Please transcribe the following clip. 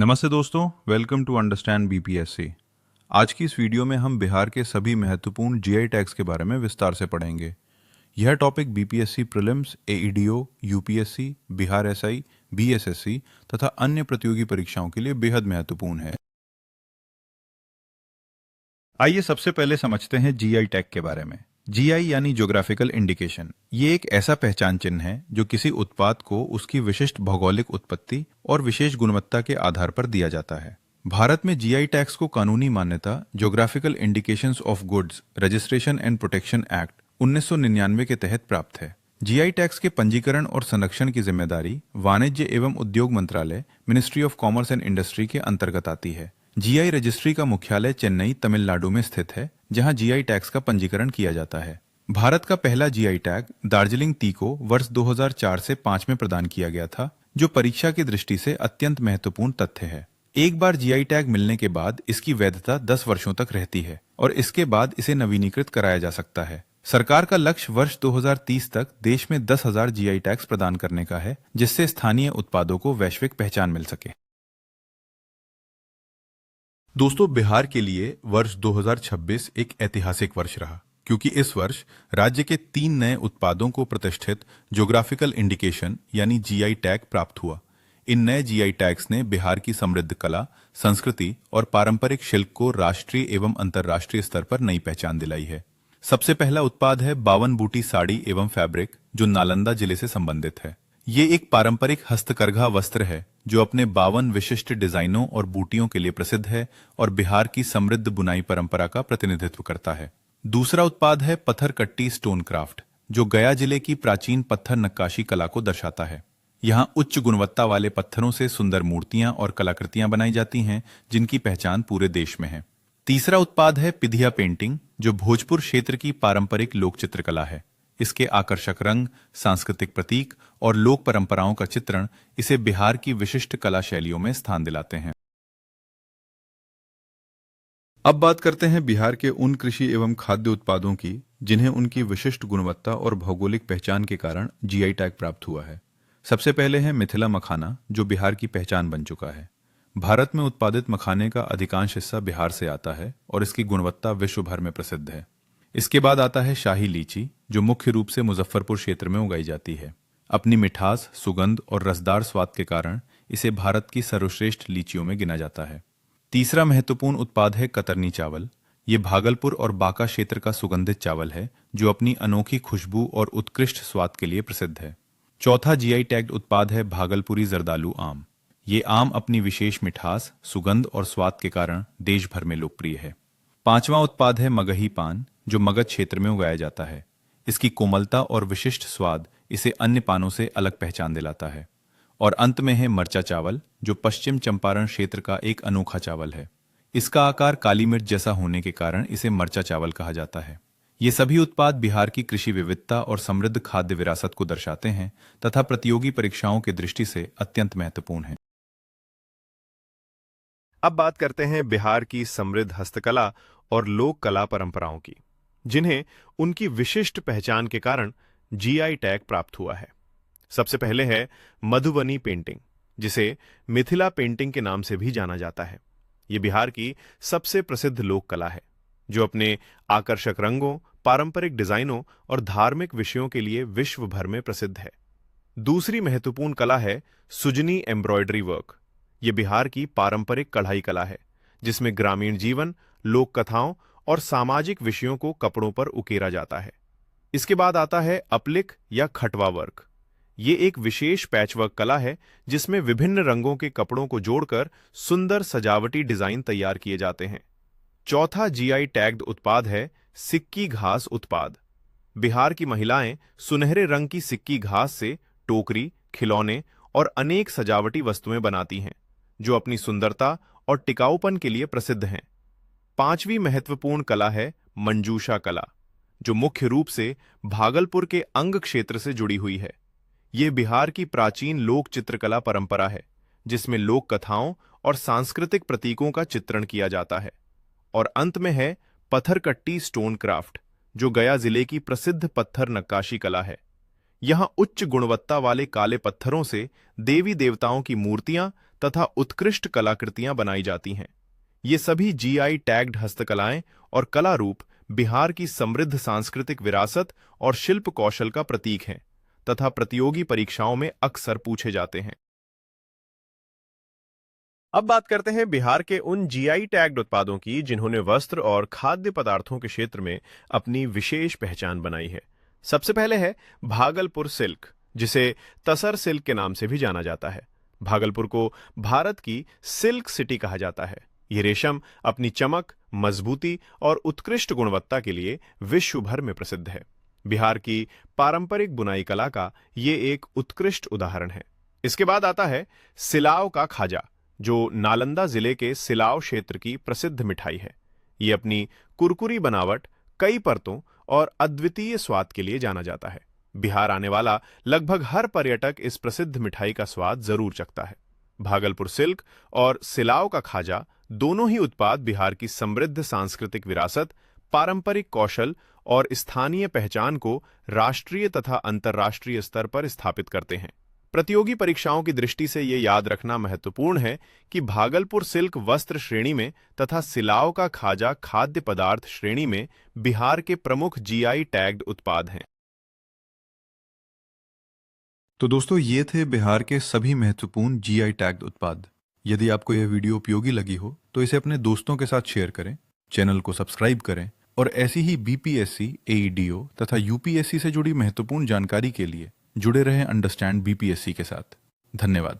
नमस्ते दोस्तों, welcome to understand BPSC. आज की इस वीडियो में हम बिहार के सभी महत्वपूर्ण जीआई टैग्स के बारे में विस्तार से पढ़ेंगे। यह topic BPSC prelims, AEDO, UPSC, Bihar SI, BSSC तथा अन्य प्रतियोगी परीक्षाओं के लिए बेहद महत्वपूर्ण है। आइए सबसे पहले समझते हैं जीआई टैग के बारे में। जीआई यानी ज्योग्राफिकल इंडिकेशन, ये एक ऐसा पहचान चिन्ह है जो किसी उत्पाद को उसकी विशिष्ट भौगोलिक उत्पत्ति और विशेष गुणवत्ता के आधार पर दिया जाता है। भारत में जीआई टैग्स को कानूनी मान्यता geographical indications of goods registration and protection act 1999 के तहत प्राप्त है। जीआई टैग्स के पंजीकरण और संरक्षण की जिम्मेदारी वाणिज्य एवं उद्योग मंत्रालय, ministry of commerce and industry के अंतर्गत आती है। जीआई रजिस्ट्री का मुख्यालय चेन्नई, तमिलनाडु में स्थित है, जहां जीआई टैग्स का पंजीकरण किया जाता है। भारत का पहला जीआई टैग दार्जिलिंग टी को वर्ष 2004 से 5 में प्रदान किया गया था, जो परीक्षा की दृष्टि से अत्यंत महत्वपूर्ण तथ्य है। एक बार जीआई टैग मिलने के बाद इसकी वैधता 10 वर्षों तक रहती है और इसके बाद इसे नवीनीकृत कराया जा सकता है। सरकार का लक्ष्य वर्ष 2030 तक देश में 10,000 जीआई टैग्स प्रदान करने का है, जिससे स्थानीय उत्पादों को वैश्विक पहचान मिल सके। दोस्तों, बिहार के लिए वर्ष 2026 एक ऐतिहासिक वर्ष रहा, क्योंकि इस वर्ष राज्य के 3 नए उत्पादों को प्रतिष्ठित ज्योग्राफिकल इंडिकेशन यानी जीआई टैग प्राप्त हुआ। इन नए जीआई टैग्स ने बिहार की समृद्ध कला, संस्कृति और पारंपरिक शिल्प को राष्ट्रीय एवं अंतर्राष्ट्रीय स्तर पर नई पहचान दिलाई है। सबसे पहला उत्पाद है 52 बूटी साड़ी एवं फैब्रिक, जो नालंदा जिले से संबंधित है। ये एक पारंपरिक हस्तकरघा वस्त्र है जो अपने 52 विशिष्ट डिजाइनों और बूटियों के लिए प्रसिद्ध है और बिहार की समृद्ध बुनाई परंपरा का प्रतिनिधित्व करता है। दूसरा उत्पाद है पत्थर कट्टी स्टोन क्राफ्ट, जो गया जिले की प्राचीन पत्थर नक्काशी कला को दर्शाता है। यहाँ उच्च गुणवत्ता वाले पत्थरों से सुंदर मूर्तियां और कलाकृतियां बनाई जाती हैं, जिनकी पहचान पूरे देश में है। तीसरा उत्पाद है पिधिया पेंटिंग, जो भोजपुर क्षेत्र की पारंपरिक लोक चित्रकला है। इसके आकर्षक रंग, सांस्कृतिक प्रतीक और लोक परंपराओं का चित्रण इसे बिहार की विशिष्ट कला शैलियों में स्थान दिलाते हैं। अब बात करते हैं बिहार के उन कृषि एवं खाद्य उत्पादों की जिन्हें उनकी विशिष्ट गुणवत्ता और भौगोलिक पहचान के कारण जीआई टैग प्राप्त हुआ है। सबसे पहले है मिथिला मखाना, जो बिहार की पहचान बन चुका है। भारत में उत्पादित मखाने का अधिकांश हिस्सा बिहार से आता है और इसकी गुणवत्ता विश्व भर में प्रसिद्ध है। इसके बाद आता है शाही लीची, जो मुख्य रूप से मुजफ्फरपुर क्षेत्र में उगाई जाती है। अपनी मिठास, सुगंध और रसदार स्वाद के कारण इसे भारत की सर्वश्रेष्ठ लीचियों में गिना जाता है। तीसरा महत्वपूर्ण उत्पाद है कतरनी चावल। ये भागलपुर और बांका क्षेत्र का सुगंधित चावल है, जो अपनी अनोखी खुशबू और उत्कृष्ट स्वाद के लिए प्रसिद्ध है। चौथा जीआई टैग्ड उत्पाद है भागलपुरी जर्दालू आम। ये आम अपनी विशेष मिठास, सुगंध और स्वाद के कारण देश भर में लोकप्रिय है। पांचवां उत्पाद है मगही पान, जो मगध क्षेत्र में उगाया जाता है। इसकी कोमलता और विशिष्ट स्वाद इसे अन्य पानों से अलग पहचान दिलाता है। और अंत में है मरचा चावल, जो पश्चिम चंपारण क्षेत्र का एक अनोखा चावल है। इसका आकार काली मिर्च जैसा होने के कारण इसे मरचा चावल कहा जाता है। ये सभी उत्पाद बिहार की कृषि विविधता और समृद्ध खाद्य विरासत को दर्शाते हैं तथा प्रतियोगी परीक्षाओं की दृष्टि से अत्यंत महत्वपूर्ण हैं। अब बात करते हैं बिहार की समृद्ध हस्तकला और लोक कला परंपराओं की, जिन्हें उनकी विशिष्ट पहचान के कारण जीआई टैग प्राप्त हुआ है। सबसे पहले है मधुबनी पेंटिंग, जिसे मिथिला पेंटिंग के नाम से भी जाना जाता है। ये बिहार की सबसे प्रसिद्ध लोक कला है, जो अपने आकर्षक रंगों, पारंपरिक डिजाइनों और धार्मिक विषयों के लिए विश्व भर में प्रसिद्ध है। दूसरी महत्वपूर्ण कला है सुजनी एम्ब्रॉयडरी वर्क। ये बिहार की पारंपरिक कढ़ाई कला है, जिसमें ग्रामीण जीवन, लोक कथाओं और सामाजिक विषयों को कपड़ों पर उकेरा जाता है। इसके बाद आता है अपलिक या खटवा वर्क। ये एक विशेष पैचवर्क कला है, जिसमें विभिन्न रंगों के कपड़ों को जोड़कर सुंदर सजावटी डिजाइन तैयार किए जाते हैं। चौथा जीआई टैग्ड उत्पाद है सिक्की घास उत्पाद। बिहार की महिलाएं सुनहरे रंग की सिक्की घास से टोकरी, खिलौने और अनेक सजावटी वस्तुएं बनाती हैं, जो अपनी सुंदरता और टिकाऊपन के लिए प्रसिद्ध हैं। पांचवी महत्वपूर्ण कला है मंजूषा कला, जो मुख्य रूप से भागलपुर के अंग क्षेत्र से जुड़ी हुई है। यह बिहार की प्राचीन लोक चित्रकला परंपरा है, जिसमें लोक कथाओं और सांस्कृतिक प्रतीकों का चित्रण किया जाता है। और अंत में है पत्थरकट्टी स्टोन क्राफ्ट, जो गया जिले की प्रसिद्ध पत्थर नक्काशी कला है। यहाँ उच्च गुणवत्ता वाले काले पत्थरों से देवी देवताओं की मूर्तियां तथा उत्कृष्ट कलाकृतियां बनाई जाती हैं। ये सभी जीआई टैग्ड हस्तकलाएं और कला रूप बिहार की समृद्ध सांस्कृतिक विरासत और शिल्प कौशल का प्रतीक हैं तथा प्रतियोगी परीक्षाओं में अक्सर पूछे जाते हैं। अब बात करते हैं बिहार के उन जीआई टैग्ड उत्पादों की जिन्होंने वस्त्र और खाद्य पदार्थों के क्षेत्र में अपनी विशेष पहचान बनाई है। सबसे पहले है भागलपुर सिल्क, जिसे तसर सिल्क के नाम से भी जाना जाता है। भागलपुर को भारत की सिल्क सिटी कहा जाता है। ये रेशम अपनी चमक, मजबूती और उत्कृष्ट गुणवत्ता के लिए विश्व भर में प्रसिद्ध है। बिहार की पारंपरिक बुनाई कला का ये एक उत्कृष्ट उदाहरण है। इसके बाद आता है सिलाव का खाजा, जो नालंदा जिले के सिलाव क्षेत्र की प्रसिद्ध मिठाई है। ये अपनी कुरकुरी बनावट, कई परतों और अद्वितीय स्वाद के लिए जाना जाता है। बिहार आने वाला लगभग हर पर्यटक इस प्रसिद्ध मिठाई का स्वाद जरूर चखता है। भागलपुर सिल्क और सिलाव का खाजा दोनों ही उत्पाद बिहार की समृद्ध सांस्कृतिक विरासत, पारंपरिक कौशल और स्थानीय पहचान को राष्ट्रीय तथा अंतर्राष्ट्रीय स्तर पर स्थापित करते हैं। प्रतियोगी परीक्षाओं की दृष्टि से ये याद रखना महत्वपूर्ण है कि भागलपुर सिल्क वस्त्र श्रेणी में तथा सिलाव का खाजा खाद्य पदार्थ श्रेणी में बिहार के प्रमुख जीआई टैग्ड उत्पाद हैं। तो दोस्तों, ये थे बिहार के सभी महत्वपूर्ण जीआई टैग्ड उत्पाद। यदि आपको यह वीडियो उपयोगी लगी हो तो इसे अपने दोस्तों के साथ शेयर करें, चैनल को सब्सक्राइब करें और ऐसी ही बीपीएससी, एईडीओ तथा यूपीएससी से जुड़ी महत्वपूर्ण जानकारी के लिए जुड़े रहें अंडरस्टैंड बीपीएससी के साथ। धन्यवाद।